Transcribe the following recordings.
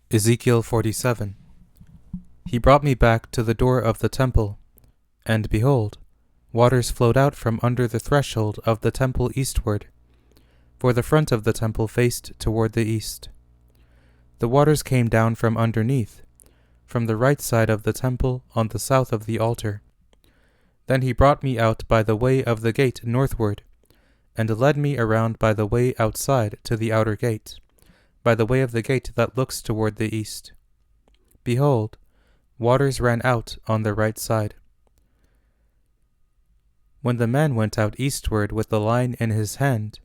Ezekiel 47. He brought me back to the door of the temple, and behold, waters flowed out from under the threshold of the temple eastward, for the front of the temple faced toward the east. The waters came down from underneath, from the right side of the temple on the south of the altar. Then he brought me out by the way of the gate northward, and led me around by the way outside to the outer gate, by the way of the gate that looks toward the east. Behold, waters ran out on the right side. When the man went out eastward with the line in his hand,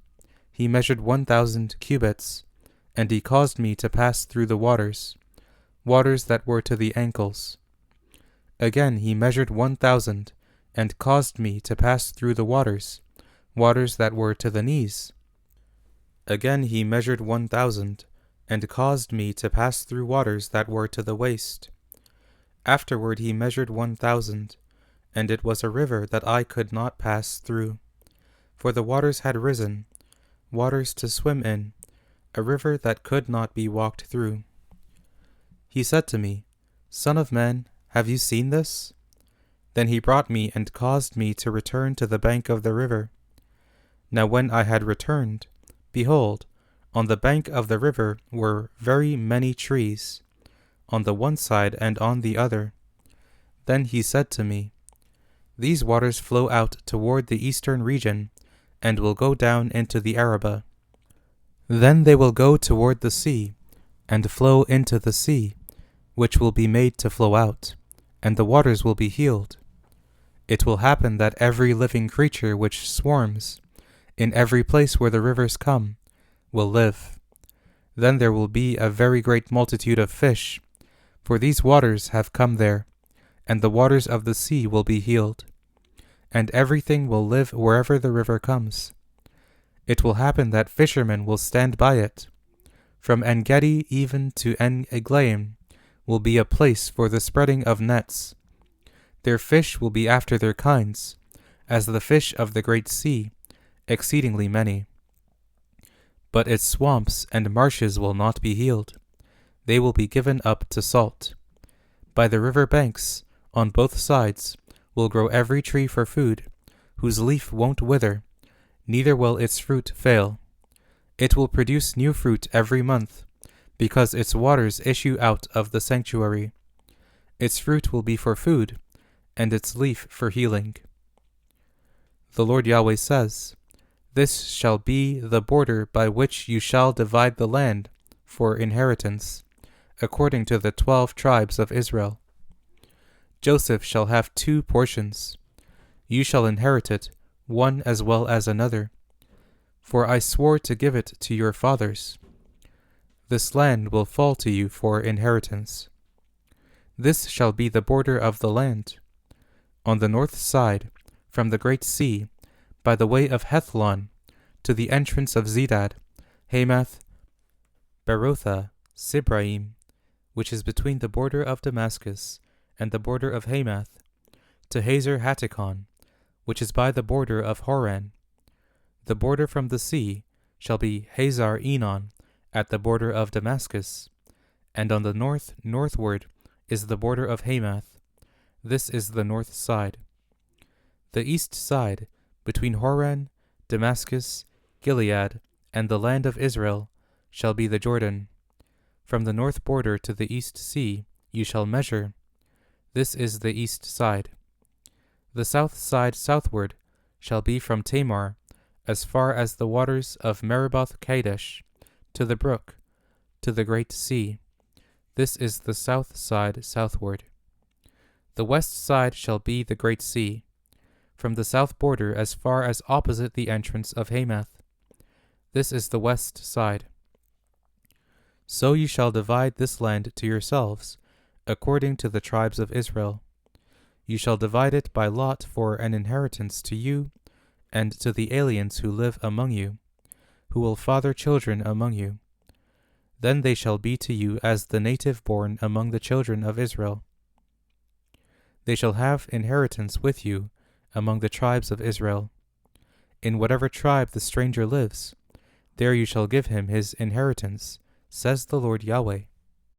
he measured 1,000 cubits, and he caused me to pass through the waters that were to the ankles. Again he measured 1,000, and caused me to pass through the waters that were to the knees. Again he measured 1,000, and caused me to pass through waters that were to the waist. Afterward he measured 1,000, and it was a river that I could not pass through, for the waters had risen, waters to swim in, a river that could not be walked through. He said to me, Son of man, have you seen this? Then he brought me and caused me to return to the bank of the river. Now when I had returned, behold, on the bank of the river were very many trees, on the one side and on the other. Then he said to me, These waters flow out toward the eastern region, and will go down into the Arabah. Then they will go toward the sea, and flow into the sea, which will be made to flow out, and the waters will be healed. It will happen that every living creature which swarms, in every place where the rivers come, will live. Then there will be a very great multitude of fish, for these waters have come there, and the waters of the sea will be healed. And everything will live wherever the river comes. It will happen that fishermen will stand by it. From En-gedi even to En-eglaim will be a place for the spreading of nets. Their fish will be after their kinds, as the fish of the great sea, exceedingly many. But its swamps and marshes will not be healed. They will be given up to salt. By the river banks, on both sides, will grow every tree for food, whose leaf won't wither, neither will its fruit fail. It will produce new fruit every month, because its waters issue out of the sanctuary. Its fruit will be for food, and its leaf for healing. The Lord Yahweh says, This shall be the border by which you shall divide the land for inheritance, according to the 12 tribes of Israel. Joseph shall have 2 portions. You shall inherit it, one as well as another. For I swore to give it to your fathers. This land will fall to you for inheritance. This shall be the border of the land. On the north side, from the great sea, by the way of Hethlon, to the entrance of Zedad, Hamath, Berotha, Sibraim, which is between the border of Damascus and the border of Hamath, to Hazer Hattikon, which is by the border of Horan. The border from the sea shall be Hazar Enon, at the border of Damascus, and on the northward is the border of Hamath. This is the north side. The east side, between Horan, Damascus, Gilead, and the land of Israel, shall be the Jordan. From the north border to the east sea you shall measure. This is the east side. The south side southward shall be from Tamar, as far as the waters of Meriboth Kadesh, to the brook, to the great sea. This is the south side southward. The west side shall be the great sea, from the south border as far as opposite the entrance of Hamath. This is the west side. So you shall divide this land to yourselves, according to the tribes of Israel. You shall divide it by lot for an inheritance to you, and to the aliens who live among you, who will father children among you. Then they shall be to you as the native born among the children of Israel. They shall have inheritance with you among the tribes of Israel. In whatever tribe the stranger lives, there you shall give him his inheritance, says the Lord Yahweh.